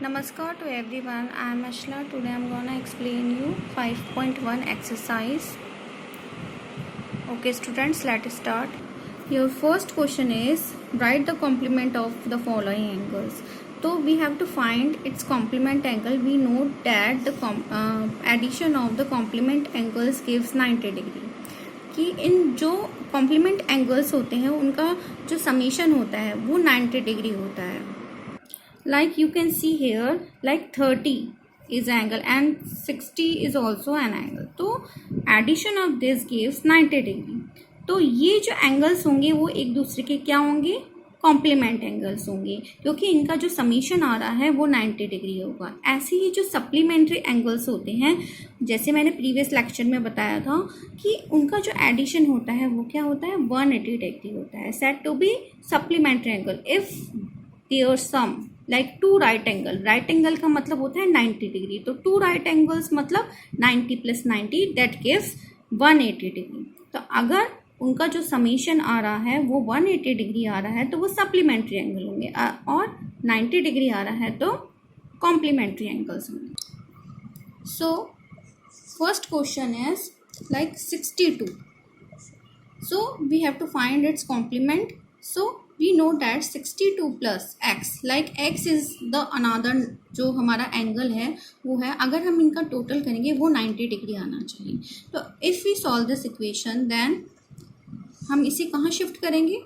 Namaskar to everyone. I am Ashla. Today I am gonna explain you 5.1 exercise. Okay, students, let's start. Your first question is write the complement of the following angles. So we have to find its complement angle. We know that the addition of the complement angles gives 90 degree. कि इन जो complement angles होते हैं उनका जो summation होता है वो 90 degree होता है. Like you can see here, like 30 is angle and 60 is also an angle. तो addition of this gives 90 degree. तो ये जो एंगल्स होंगे वो एक दूसरे के क्या होंगे, कॉम्प्लीमेंट एंगल्स होंगे, क्योंकि इनका जो समीशन आ रहा है वो 90 डिग्री होगा. ऐसे ही जो सप्लीमेंट्री एंगल्स होते हैं, जैसे मैंने प्रीवियस लेक्चर में बताया था कि उनका जो एडिशन होता है वो क्या होता है, 180 डिग्री होता है. Said to be supplementary angle if there some like to right angle. Right angle का मतलब होता है 90 डिग्री. तो टू राइट एंगल्स मतलब 90 + 90 दैट गिव्स 180 डिग्री. तो अगर उनका जो समीशन आ रहा है वो 180 डिग्री आ रहा है तो वो सप्लीमेंट्री एंगल होंगे, और 90 डिग्री आ रहा है तो कॉम्प्लीमेंट्री एंगल्स होंगे. So first question is like 62. So we have to find its complement. So we know that 62 plus x, like x is the another जो हमारा एंगल है वो है, अगर हम इनका टोटल करेंगे वो 90 डिग्री आना चाहिए. तो if we solve this equation then हम इसे कहाँ शिफ्ट करेंगे,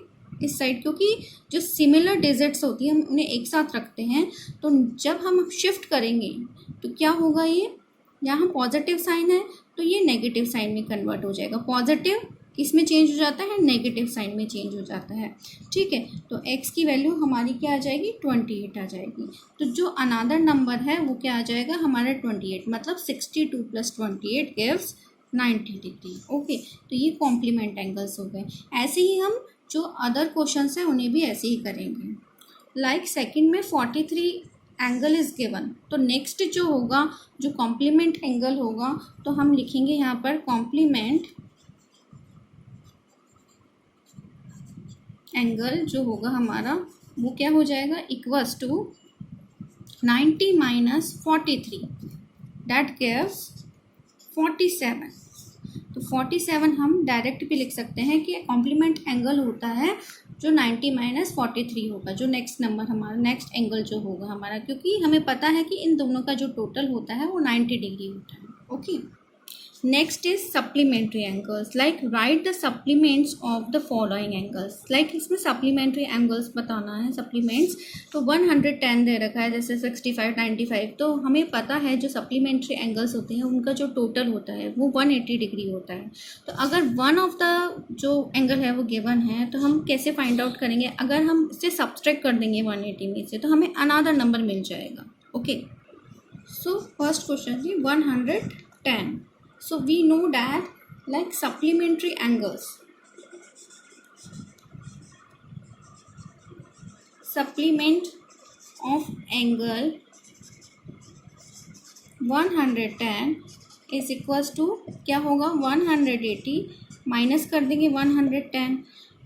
इस साइड, क्योंकि जो सिमिलर डिजिट्स होती हैं हम उन्हें एक साथ रखते हैं. तो जब हम शिफ्ट करेंगे तो क्या होगा, ये यहाँ पॉजिटिव साइन है तो ये नेगेटिव साइन में कन्वर्ट हो जाएगा. पॉजिटिव इसमें चेंज हो जाता है, नेगेटिव साइन में चेंज हो जाता है. ठीक है, तो x की वैल्यू हमारी क्या आ जाएगी, 28 आ जाएगी. तो जो अनदर नंबर है वो क्या आ जाएगा हमारा 28, मतलब 62 + 28 गिव्स 90 डिग्री. ओके, तो ये कॉम्प्लीमेंट एंगल्स हो गए. ऐसे ही हम जो अदर क्वेश्चंस हैं उन्हें भी ऐसे ही करेंगे. लाइक सेकंड में 43 एंगल इज गिवन. तो नेक्स्ट जो होगा, जो कॉम्प्लीमेंट एंगल होगा, तो हम लिखेंगे यहाँ पर कॉम्प्लीमेंट एंगल जो होगा हमारा वो क्या हो जाएगा, इक्वल्स टू 90 - 43 दैट गिव्स 47. तो 47 हम डायरेक्ट भी लिख सकते हैं कि कॉम्प्लीमेंट एंगल होता है जो 90 - 43 होगा, जो नेक्स्ट नंबर हमारा नेक्स्ट एंगल जो होगा हमारा, क्योंकि हमें पता है कि इन दोनों का जो टोटल होता है वो 90 डिग्री होता है. Okay, next is supplementary angles. Like right the supplements of the following angles. Like इसमें सप्लीमेंट्री एंगल्स बताना है, सप्लीमेंट्स. तो 110 दे रखा है, जैसे 65, 95. तो हमें पता है जो सप्लीमेंट्री एंगल्स होते हैं उनका जो टोटल होता है वो 180 डिग्री होता है. तो अगर वन ऑफ द जो एंगल है वो गिवन है तो हम कैसे फाइंड आउट करेंगे, अगर हम इससे सब्सट्रैक्ट कर देंगे 180 में से तो हमें अनदर नंबर मिल जाएगा. ओके, सो फर्स्ट क्वेश्चन है 110. So we know that like supplementary angles, supplement of angle 110 is equals to क्या होगा, 180 माइनस कर देंगे 110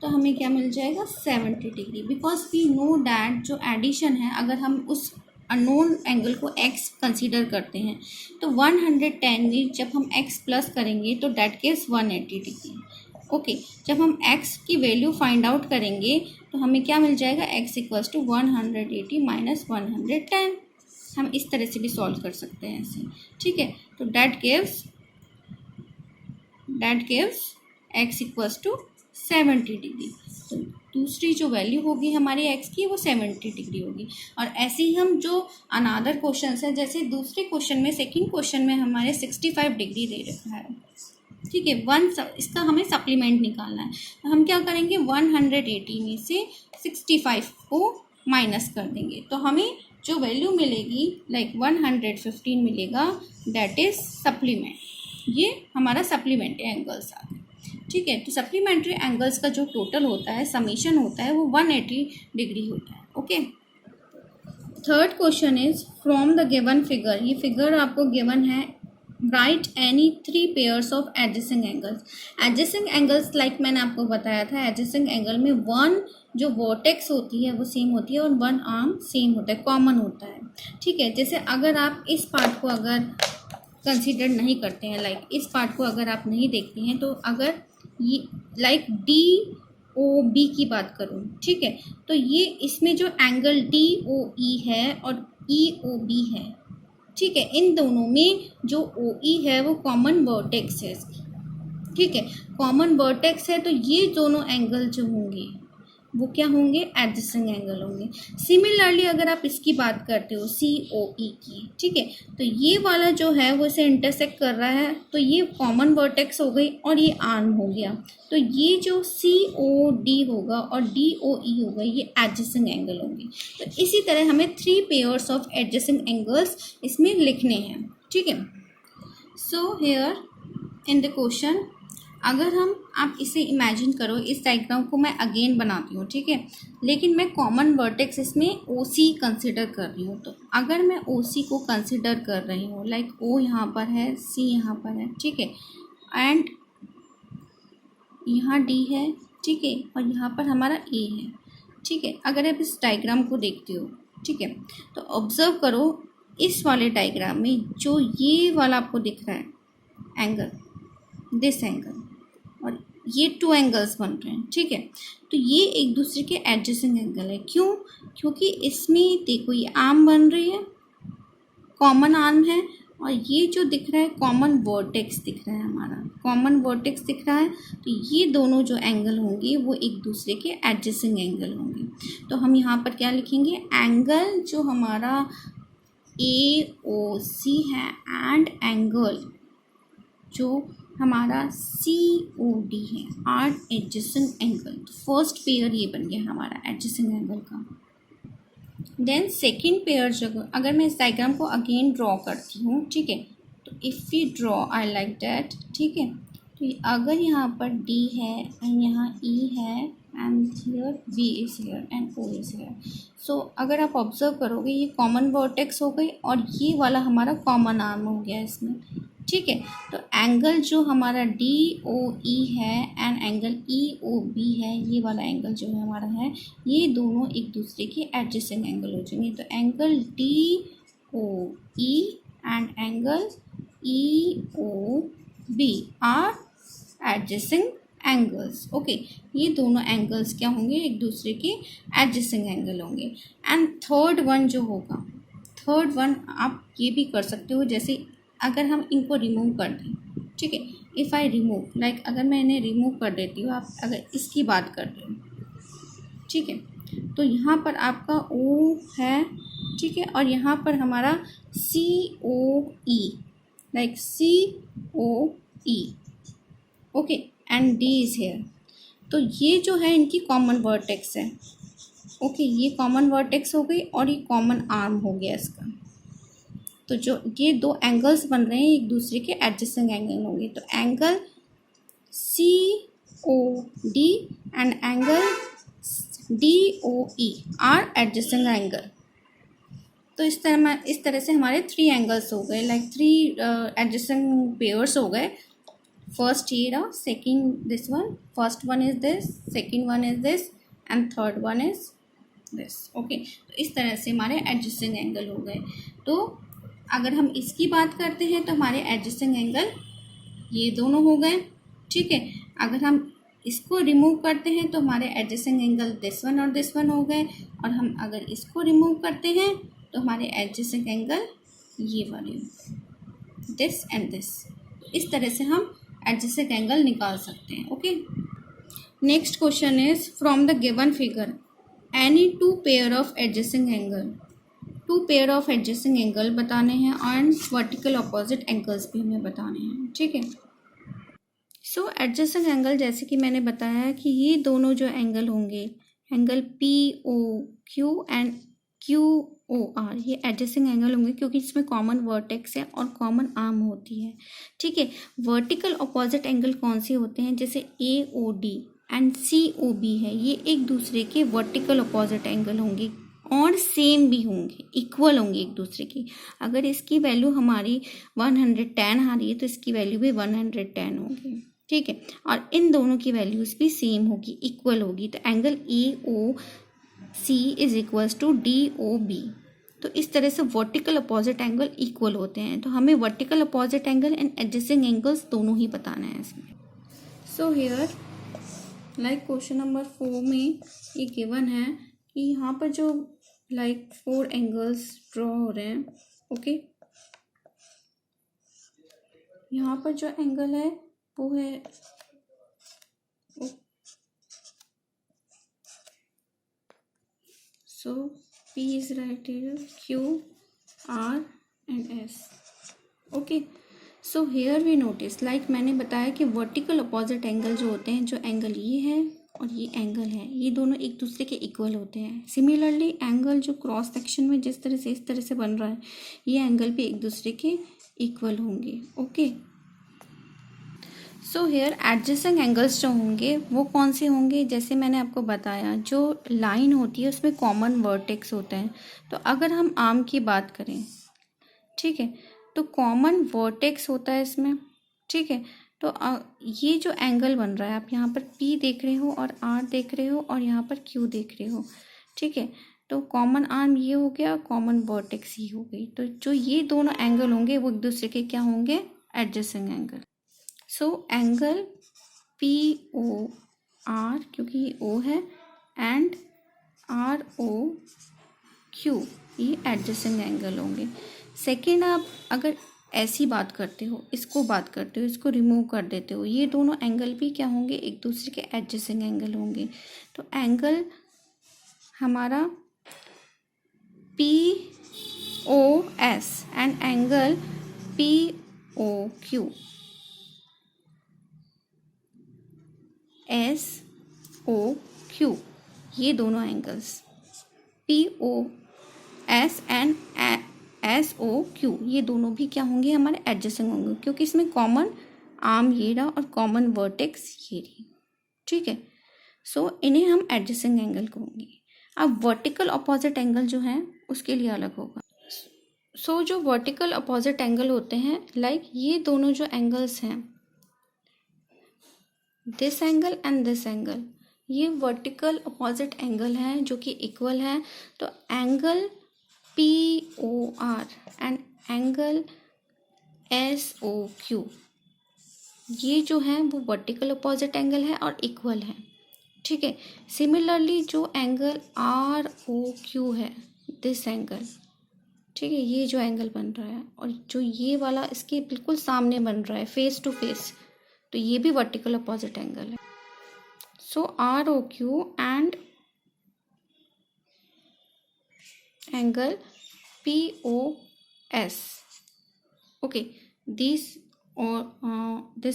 तो हमें क्या मिल जाएगा, 70 degree. Because we know that जो एडिशन है, अगर हम उस अननोन एंगल को x कंसीडर करते हैं तो 110 में जब हम x प्लस करेंगे तो डेट गिव्स 180 डिग्री. ओके, जब हम x की वैल्यू फाइंड आउट करेंगे तो हमें क्या मिल जाएगा, x इक्वल्स टू 180 - 110. हम इस तरह से भी सॉल्व कर सकते हैं ऐसे. ठीक है, तो that gives x equals to 70 degree. तो दूसरी जो वैल्यू होगी हमारी x की वो 70 डिग्री होगी. और ऐसे ही हम जो अनदर क्वेश्चन है, जैसे दूसरे क्वेश्चन में, सेकंड क्वेश्चन में हमारे 65 डिग्री दे रखा है. ठीक है, इसका हमें सप्लीमेंट निकालना है. तो हम क्या करेंगे, 180 में से 65 को माइनस कर देंगे तो हमें जो वैल्यू मिलेगी लाइक 115 मिलेगा. That is supplement. ये हमारा सप्लीमेंट्री एंगल्स आ गए. ठीक है, तो सप्लीमेंट्री एंगल्स का जो टोटल होता है, समीशन होता है, वो 180 डिग्री होता है. Okay, third question is from the given figure. ये फिगर आपको गिवन है right any 3 pairs of adjacent angles. Adjacent angles like मैंने आपको बताया था, एडजेसेंट एंगल में वन जो वर्टेक्स होती है वो सेम होती है और वन आर्म सेम होता है, कॉमन होता है। ठीक है, जैसे अगर आप इस पार्ट को अगर कंसीडर नहीं करते हैं, लाइक इस पार्ट को अगर आप नहीं देखते हैं, तो अगर ये लाइक डी ओ बी की बात करूँ, ठीक है, तो ये इसमें जो एंगल डी ओ ई है और ई ओ बी है, ठीक है, इन दोनों में जो ओ ई है वो कॉमन वर्टेक्स है इसकी। ठीक है, कॉमन वर्टेक्स है, तो ये दोनों एंगल जो होंगे वो क्या होंगे, एडजेसेंट एंगल होंगे। सिमिलरली अगर आप इसकी बात करते हो सी ओ ई की, ठीक है, तो ये वाला जो है वो इसे इंटरसेक्ट कर रहा है, तो ये कॉमन वर्टेक्स हो गई और ये आर्म हो गया, तो ये जो सी ओ डी होगा और डी ओ ई होगा ये एडजेसेंट एंगल होंगे। तो इसी तरह हमें 3 पेयर्स ऑफ एडजेसेंट एंगल्स इसमें लिखने हैं। ठीक है, so here in the question, अगर हम आप इसे इमेजिन करो, इस डायग्राम को मैं अगेन बनाती हूँ, ठीक है, लेकिन मैं कॉमन वर्टेक्स इसमें ओ सी कंसिडर कर रही हूँ। तो अगर मैं ओ सी को कंसिडर कर रही हूँ, लाइक ओ यहाँ पर है, सी यहाँ पर है, ठीक है, एंड यहाँ डी है, ठीक है, और यहाँ पर हमारा ए है। ठीक है, अगर आप इस डायग्राम को देखते हो, ठीक है, तो ऑब्जर्व करो इस वाले डायग्राम में जो ये वाला आपको दिख रहा है एंगल, दिस एंगल, और ये 2 एंगल्स बन रहे हैं। ठीक है, तो ये एक दूसरे के एडजेसेंट एंगल है। क्यों? क्योंकि इसमें देखो ये आर्म बन रही है, कॉमन आर्म है, और ये जो दिख रहा है कॉमन वर्टेक्स दिख रहा है, हमारा कॉमन वर्टेक्स दिख रहा है, तो ये दोनों जो एंगल होंगे वो एक दूसरे के एडजेसेंट एंगल होंगे। तो हम यहाँ पर क्या लिखेंगे, एंगल जो हमारा ए ओ सी है एंड एंगल जो हमारा सी ओ डी है आर एडजेसेंट एंगल। तो फर्स्ट पेयर ये बन गया हमारा एडजेसेंट एंगल का। देन सेकेंड पेयर जो, अगर मैं इस डायग्राम को अगेन ड्रॉ करती हूँ, ठीक है, तो if you draw I like that, ठीक है, तो अगर यहाँ पर डी है एंड यहाँ ई है and here B is here and O is here, so अगर आप ऑब्जर्व करोगे ये कॉमन वर्टेक्स हो गई और ये वाला हमारा कॉमन आर्म हो गया इसमें। ठीक है, तो एंगल जो हमारा डी ओ ई है and angle E O B है, ये वाला एंगल जो है हमारा है, ये दोनों एक दूसरे के एडजेसेंट एंगल हो जाएंगे। तो angle D O E and angle E O B are adjacent angles. Okay, ये दोनों एंगल्स क्या होंगे, एक दूसरे के एडजेसेंट एंगल होंगे। एंड थर्ड वन जो होगा, थर्ड वन आप ये भी कर सकते हो, जैसे अगर हम इनको रिमूव कर दें, ठीक है, इफ़ आई रिमूव, लाइक अगर मैं इन्हें रिमूव कर देती हूँ, आप अगर इसकी बात कर रहे हो, ठीक है, तो यहाँ पर आपका ओ है, ठीक है, और यहाँ पर हमारा C O E, like C O E, okay, and D is here. तो ये जो है इनकी कॉमन वर्टेक्स है। ओके, ये कॉमन वर्टेक्स हो गई और ये कॉमन आर्म हो गया इसका। तो जो ये 2 एंगल्स बन रहे हैं एक दूसरे के एडजेसेंट एंगल होंगे। तो angle C O D and angle D O E are adjacent angle. तो इस तरह से हमारे 3 एंगल्स हो गए, लाइक 3 एडजेसेंट पेयर्स हो गए। फर्स्ट ये रहा, second this one, first one is this, second one is this and third one is this. Okay, तो इस तरह से हमारे एडजेसेंट एंगल हो गए। तो अगर हम इसकी बात करते हैं तो हमारे एडजेसेंट एंगल ये दोनों हो गए। ठीक है, अगर हम इसको रिमूव करते हैं तो हमारे एडजेसेंट एंगल दिस वन और दिस वन हो गए, और हम अगर इसको रिमूव करते हैं तो हमारे एडजेसेंट एंगल ये वाले, दिस एंड दिस। इस तरह से हम एडजेसेंट एंगल निकाल सकते हैं। Okay, next question is from the given figure any 2 pair of adjacent angle, 2 pair of adjacent angle बताने हैं एंड वर्टिकल अपोजिट एंगल्स भी हमें बताने हैं। ठीक है, सो एडजेसेंट एंगल जैसे कि मैंने बताया कि ये दोनों जो एंगल होंगे, angle P O Q and Q O R, ये एडजेसेंट एंगल होंगे क्योंकि इसमें कॉमन वर्टेक्स है और कॉमन आर्म होती है। ठीक है, वर्टिकल अपोजिट एंगल कौन से होते हैं, जैसे A O D and C O B है, ये एक दूसरे के वर्टिकल अपोजिट एंगल होंगे और सेम भी होंगे, इक्वल होंगे एक दूसरे की। अगर इसकी वैल्यू हमारी 110 आ रही है तो इसकी वैल्यू भी 110 होगी, ठीक है। और इन दोनों की वैल्यूज भी सेम होगी, इक्वल होगी। तो angle EOC is equals to DOB। तो इस तरह से वर्टिकल अपोजिट एंगल इक्वल होते हैं। तो हमें vertical opposite angle and adjacent angles दोनों ही बताना है इसमें। So here like question number 4 में ये गिवन है कि यहाँ पर जो लाइक 4 एंगल्स ड्रॉ हो रहे हैं, ओके। यहाँ पर जो एंगल है वो है so P is right here, Q, R and S, okay. So here we notice, like मैंने बताया कि वर्टिकल अपोजिट एंगल जो होते हैं, जो एंगल ये है और ये एंगल है, ये दोनों एक दूसरे के इक्वल होते हैं। सिमिलरली एंगल जो क्रॉस सेक्शन में जिस तरह से इस तरह से बन रहा है, ये एंगल भी एक दूसरे के इक्वल होंगे, okay. So hair adjacent angles जो होंगे वो कौन से होंगे, जैसे मैंने आपको बताया जो लाइन होती है उसमें कॉमन वर्टेक्स होते हैं। तो अगर हम आर्म की बात करें, ठीक है, तो कॉमन वर्टेक्स होता है इसमें, ठीक है। तो ये जो एंगल बन रहा है, आप यहाँ पर P देख रहे हो और R देख रहे हो और यहाँ पर Q देख रहे हो, ठीक है। तो कॉमन आर्म ये हो गया, कॉमन वर्टेक्स ये हो गई। तो जो ये दोनों एंगल होंगे वो एक दूसरे के क्या होंगे, adjacent angle. So angle POR, क्योंकि ये O है, एंड ROQ, ये एडजेसेंट एंगल होंगे। सेकेंड, आप अगर ऐसी बात करते हो, इसको बात करते हो, इसको रिमूव कर देते हो, ये दोनों एंगल भी क्या होंगे, एक दूसरे के एडजेसेंट एंगल होंगे। तो एंगल हमारा POS and angle POQ, SOQ, ये दोनों एंगल्स POS एंड SOQ, ये दोनों भी क्या होंगे, हमारे एडजेसेंट होंगे, क्योंकि इसमें कॉमन आर्म ये रहा और कॉमन वर्टेक्स ये रही, ठीक है। सो इन्हें हम एडजेसेंट एंगल कहेंगे। अब वर्टिकल अपोजिट एंगल जो है उसके लिए अलग होगा। सो जो वर्टिकल अपोजिट एंगल होते हैं, लाइक ये दोनों जो एंगल्स हैं, this angle and this angle, ये वर्टिकल अपोजिट एंगल हैं जो कि इक्वल हैं। तो angle POR and angle SOQ, ये जो है वो वर्टिकल अपोजिट एंगल है और इक्वल है, ठीक है। सिमिलरली जो एंगल ROQ है, दिस एंगल, ठीक है, ये जो एंगल बन रहा है और जो ये वाला इसके बिल्कुल सामने बन रहा है, फेस टू फेस, तो ये भी वर्टिकल अपोजिट एंगल है। सो ROQ and angle POS, okay, this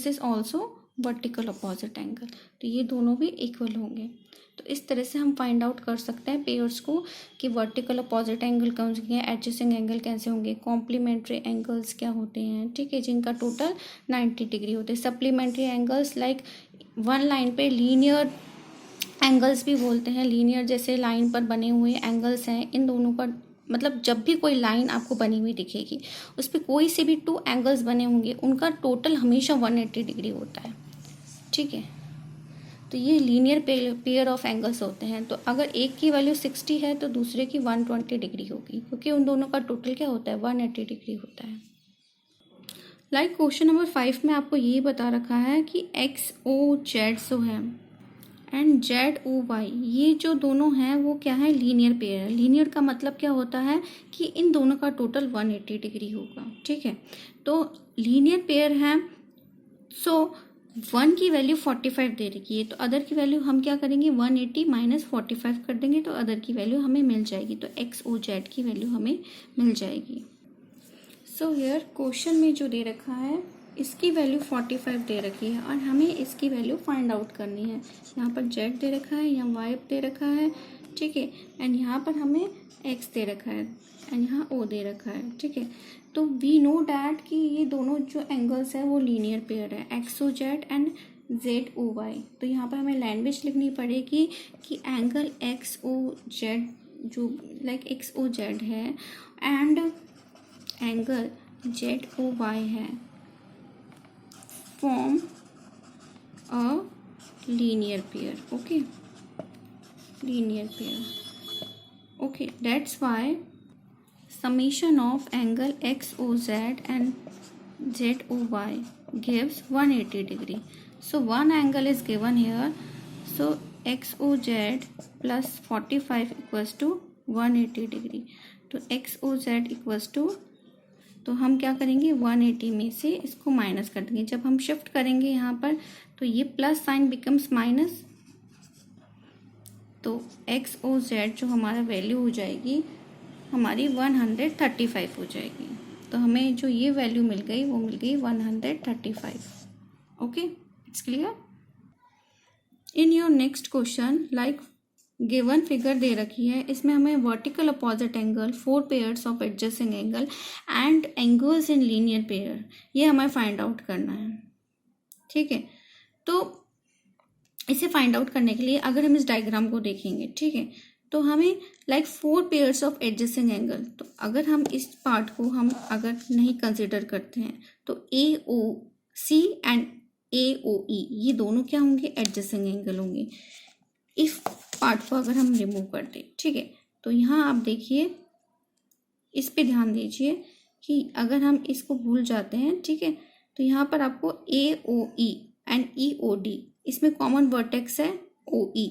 is also vertical opposite angle. तो ये दोनों भी इक्वल होंगे। तो इस तरह से हम फाइंड आउट कर सकते हैं पेयर्स को कि वर्टिकल अपोजिट एंगल कौन से हैं, एडजेसेंट एंगल कैसे होंगे, कॉम्प्लीमेंट्री एंगल्स क्या होते हैं, ठीक है, जिनका टोटल 90 डिग्री होते हैं। Supplementary angles like one line पे लीनियर एंगल्स भी बोलते हैं। लीनियर जैसे लाइन पर बने हुए एंगल्स हैं, इन दोनों का मतलब जब भी कोई लाइन आपको बनी हुई दिखेगी उस पर कोई से भी 2 एंगल्स बने होंगे, उनका टोटल हमेशा 180 डिग्री होता है, ठीक है। तो ये लीनियर पेयर ऑफ एंगल्स होते हैं। तो अगर एक की वैल्यू 60 है तो दूसरे की 120 डिग्री होगी, क्योंकि उन दोनों का टोटल क्या होता है, 180 डिग्री होता है। लाइक क्वेश्चन नंबर 5 में आपको ये बता रखा है कि XOZ जो है एंड ZOY, ये जो दोनों हैं वो क्या है, लीनियर पेयर है। लीनियर का मतलब क्या होता है कि इन दोनों का टोटल 180 डिग्री होगा, ठीक है। तो लीनियर पेयर है, सो 1 की वैल्यू 45 दे रखी है, तो अदर की वैल्यू हम क्या करेंगे, 180 माइनस 45 कर देंगे, तो अदर की वैल्यू हमें मिल जाएगी। तो XOZ की वैल्यू हमें मिल जाएगी। सो हियर क्वेश्चन में जो दे रखा है इसकी वैल्यू 45 दे रखी है और हमें इसकी वैल्यू फाइंड आउट करनी है। यहाँ पर Z दे रखा है, यहाँ Y दे रखा है, ठीक है, एंड यहाँ पर हमें X दे रखा है एंड यहाँ O दे रखा है, ठीक है। तो वी नो डैट कि ये दोनों जो एंगल्स है वो लीनियर पेयर है, XOZ एंड ZOY। तो यहाँ पर हमें लैंग्वेज लिखनी पड़ेगी कि एंगल XOZ जो लाइक एक्स ओ जेड है and angle Z O Y है, form a linear pair. Okay, linear pair. Okay, that's why summation of angle XOZ and ZOY gives 180 degree. So one angle is given here. So XOZ plus 45 equals to 180 degree. तो XOZ equals to, तो हम क्या करेंगे 180 में से इसको minus कर देंगे. जब हम शिफ्ट करेंगे यहाँ पर तो ये प्लस साइन बिकम्स माइनस. तो XOZ जो हमारा वैल्यू हो जाएगी हमारी 135 हो जाएगी. तो हमें जो ये वैल्यू मिल गई वो मिल गई 135. Okay, it's clear. In your next question like given figure दे रखी है, इसमें हमें vertical opposite angle, 4 pairs of adjusting angle and angles in linear pair, ये हमें फाइंड आउट करना है. ठीक है, तो इसे फाइंड आउट करने के लिए अगर हम इस डायग्राम को देखेंगे, ठीक है, तो हमें like 4 pairs of adjusting angle, तो अगर हम इस पार्ट को हम अगर नहीं कंसिडर करते हैं तो AOC एंड AOE ये दोनों क्या होंगे, एडजस्टिंग एंगल होंगे. इस पार्ट को अगर हम रिमूव कर दें, ठीक है, तो यहाँ आप देखिए, इस पे ध्यान दीजिए कि अगर हम इसको भूल जाते हैं, ठीक है, तो यहाँ पर आपको AOE एंड EOD इसमें कॉमन वर्टेक्स है OE.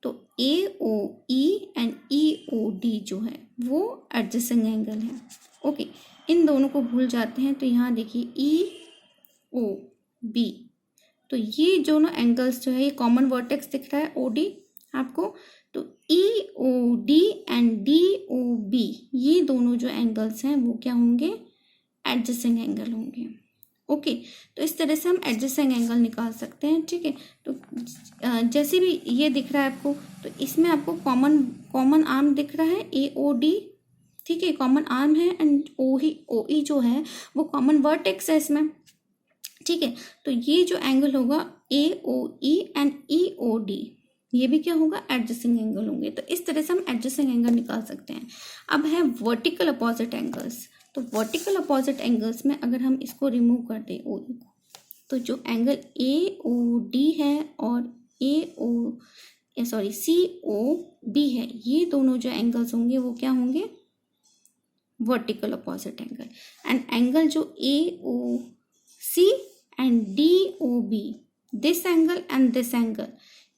तो AOE एंड EOD जो है वो एडजस्टिंग एंगल है. ओके, इन दोनों को भूल जाते हैं तो यहाँ देखिए EOB, तो ये दोनों एंगल्स जो है ये कॉमन वर्टेक्स दिख रहा है OD आपको. तो EOD एंड DOB ये दोनों जो एंगल्स हैं वो क्या होंगे, एडजस्टिंग एंगल होंगे. ओके, तो इस तरह से हम एडजस्टिंग एंगल निकाल सकते हैं. ठीक है, तो जैसे भी ये दिख रहा है आपको, तो इसमें आपको कॉमन आर्म दिख रहा है AOD. ठीक है, कॉमन आर्म है एंड OE जो है वो कॉमन वर्टेक्स है इसमें. ठीक है, तो ये जो एंगल होगा AOE एंड EOD ये भी क्या होगा, एडजस्टिंग एंगल होंगे. तो इस तरह से हम एडजस्टिंग एंगल निकाल सकते हैं. अब है वर्टिकल अपोजिट एंगल्स. तो वर्टिकल अपोजिट एंगल्स में अगर हम इसको रिमूव कर दें OE को, तो जो एंगल AOD है और COB है, ये दोनों जो एंगल्स होंगे वो क्या होंगे, vertical opposite angle. And angle जो AOC and DOB, this angle and this angle,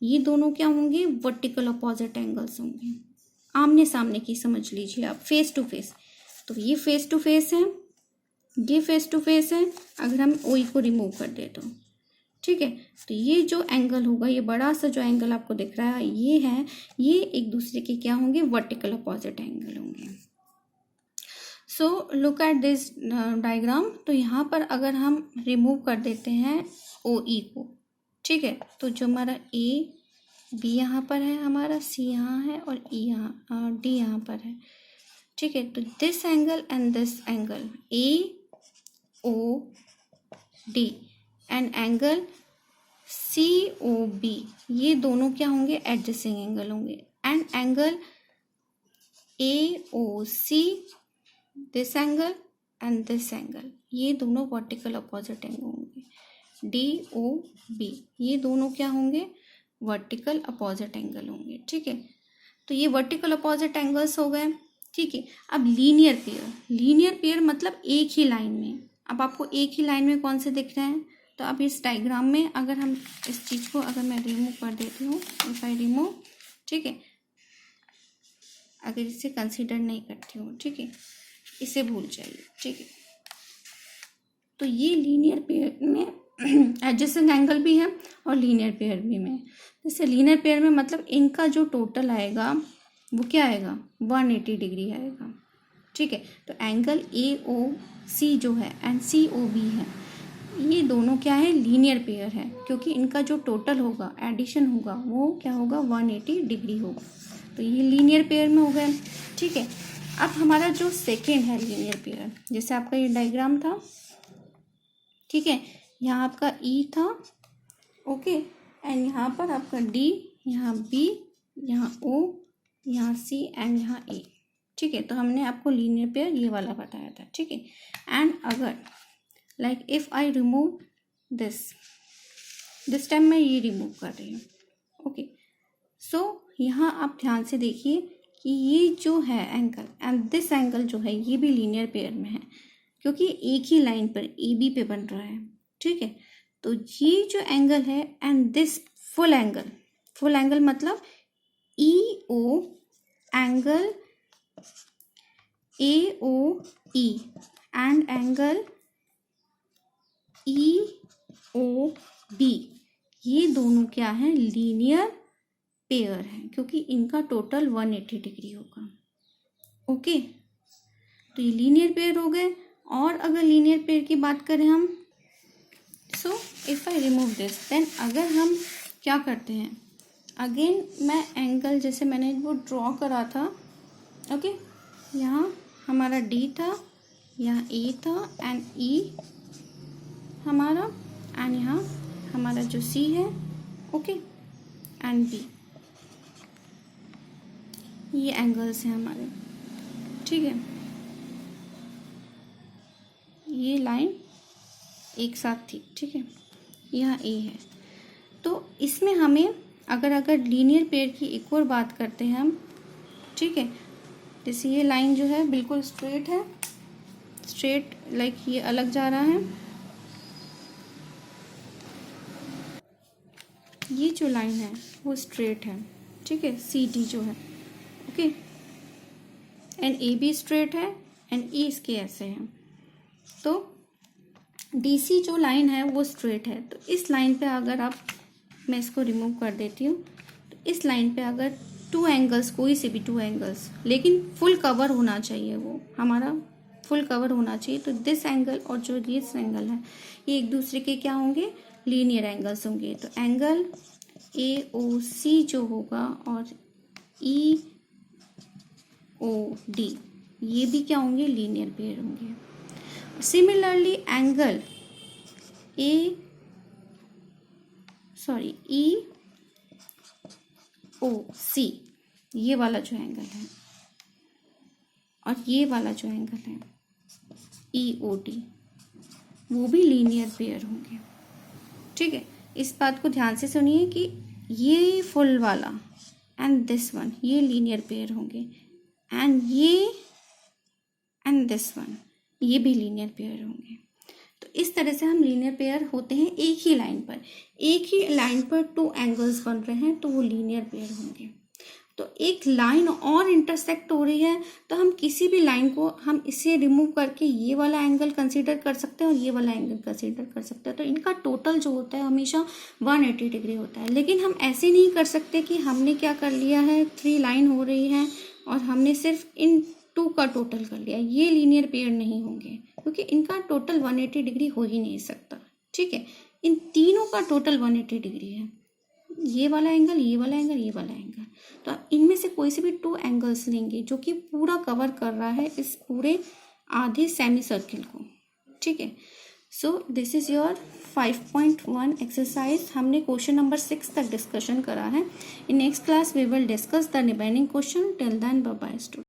ये दोनों क्या होंगे, वर्टिकल अपोजिट एंगल्स होंगे. आमने सामने की समझ लीजिए आप, फेस टू फेस. तो ये फेस टू फेस है, ये फेस टू फेस है. अगर हम OE को रिमूव कर दे तो ठीक है, तो ये जो एंगल होगा, ये बड़ा सा जो एंगल आपको दिख रहा है ये है, ये एक दूसरे के क्या होंगे, वर्टिकल अपोजिट एंगल होंगे. So look at this diagram. तो यहाँ पर अगर हम रिमूव कर देते हैं OE को, ठीक है, तो जो हमारा B यहाँ पर है, हमारा C यहाँ है और D यहाँ पर है. ठीक है, तो this angle and this angle AOD and angle COB ये दोनों क्या होंगे, एडजस्टिंग एंगल होंगे. And angle AOC, this angle and this angle ये दोनों वर्टिकल अपोजिट एंगल होंगे. DOB ये दोनों क्या होंगे, वर्टिकल अपोजिट एंगल होंगे. ठीक है, तो ये वर्टिकल अपोजिट एंगल्स हो गए. ठीक है, अब लीनियर पेयर मतलब एक ही लाइन में. अब आपको एक ही लाइन में कौन से दिख रहे हैं, तो अब इस डायग्राम में अगर हम इस चीज़ को अगर मैं रिमूव कर देती हूँ, इफ आई रिमूव, ठीक है, अगर इसे कंसीडर नहीं करती हूँ, ठीक है, इसे भूल जाइए. ठीक है, तो ये लीनियर पेयर में एडजस्टिंग एंगल भी है और लीनियर पेयर भी में. जैसे लीनियर पेयर में मतलब इनका जो टोटल आएगा वो क्या आएगा, 180 डिग्री आएगा. ठीक है, तो एंगल AOC जो है एंड COB है, ये दोनों क्या है, लीनियर पेयर है, क्योंकि इनका जो टोटल होगा, एडिशन होगा, वो क्या होगा, 180 डिग्री होगा. तो ये लीनियर पेयर में हो गए. ठीक है, अब हमारा जो सेकेंड है लीनियर पेयर, जैसे आपका ये डायग्राम था, ठीक है, यहाँ आपका E था, ओके, एंड यहाँ पर आपका D, यहाँ B, यहाँ O यहाँ C एंड यहाँ A, ठीक है। तो हमने आपको लीनियर पेयर ये वाला बताया था, ठीक है। एंड अगर like if I remove this time मैं ये रिमूव कर रही हूँ, ओके। सो यहाँ आप ध्यान से देखिए कि ये जो है एंगल एंड दिस एंगल जो है ये भी लीनियर पेयर में है, क्योंकि एक ही लाइन पर ए बी पे बन रहा है, ठीक है। तो ये जो एंगल है एंड दिस फुल एंगल मतलब E O angle A O E and angle E O B, ये दोनों क्या है, लीनियर पेयर है, क्योंकि इनका टोटल 180 डिग्री होगा, ओके। तो ये लीनियर पेयर हो गए। और अगर लीनियर पेयर की बात करें हम, so if I remove this, then अगर हम क्या करते हैं, अगेन मैं एंगल जैसे मैंने वो ड्रॉ करा था, ओके। यहाँ हमारा डी था, यहाँ ए था एंड ई हमारा, एंड यहाँ हमारा जो सी है, ओके, एंड बी, ये एंगल्स हैं हमारे, ठीक है। ये लाइन एक साथ थी, ठीक है। यहाँ ए है। तो इसमें हमें अगर लीनियर पेयर की एक और बात करते हैं हम, ठीक है। जैसे ये लाइन जो है बिल्कुल स्ट्रेट है, स्ट्रेट लाइक ये अलग जा रहा है, ये जो लाइन है वो स्ट्रेट है, ठीक है, सी डी जो है, okay. And A be straight है एंड ई इसके ऐसे है। तो डी सी जो लाइन है वो स्ट्रेट है। तो इस लाइन पे अगर आप, मैं इसको रिमूव कर देती हूँ, तो इस लाइन पे अगर टू एंगल्स, कोई से भी टू एंगल्स, लेकिन फुल कवर होना चाहिए, वो हमारा फुल कवर होना चाहिए। तो दिस एंगल और जो दिस एंगल है ये एक दूसरे के क्या होंगे, लीनियर एंगल्स होंगे। तो एंगल ए ओ सी जो होगा और ई ओ डी, ये भी क्या होंगे, लीनियर पेयर होंगे। सिमिलरली एंगल ई ओ सी, ये वाला जो एंगल है और ये वाला जो एंगल है ई ओ डी, वो भी लीनियर पेयर होंगे, ठीक है। इस बात को ध्यान से सुनिए कि ये फुल वाला एंड दिस वन ये लीनियर पेयर होंगे, एंड ये एंड दिस वन ये भी लीनियर पेयर होंगे। तो इस तरह से हम लीनियर पेयर होते हैं एक ही लाइन पर टू एंगल्स बन रहे हैं तो वो लीनियर पेयर होंगे। तो एक लाइन और इंटरसेक्ट हो रही है तो हम किसी भी लाइन को हम इसे रिमूव करके ये वाला एंगल कंसीडर कर सकते हैं और ये वाला एंगल कंसीडर कर सकते हैं। तो इनका टोटल जो होता है हमेशा 180 डिग्री होता है। लेकिन हम ऐसे नहीं कर सकते कि हमने क्या कर लिया है, 3 लाइन हो रही है और हमने सिर्फ इन 2 का टोटल कर लिया, ये लीनियर पेयर नहीं होंगे क्योंकि इनका टोटल 180 डिग्री हो ही नहीं सकता, ठीक है। इन तीनों का टोटल 180 डिग्री है, ये वाला एंगल, ये वाला एंगल, ये वाला एंगल। तो आप इनमें से कोई से भी 2 एंगल्स लेंगे जो कि पूरा कवर कर रहा है इस पूरे आधे सेमी सर्किल को, ठीक है। So this is your 5.1 exercise. हमने क्वेश्चन नंबर 6 तक डिस्कशन करा है। In next class we will discuss the remaining question. Till then bye bye student.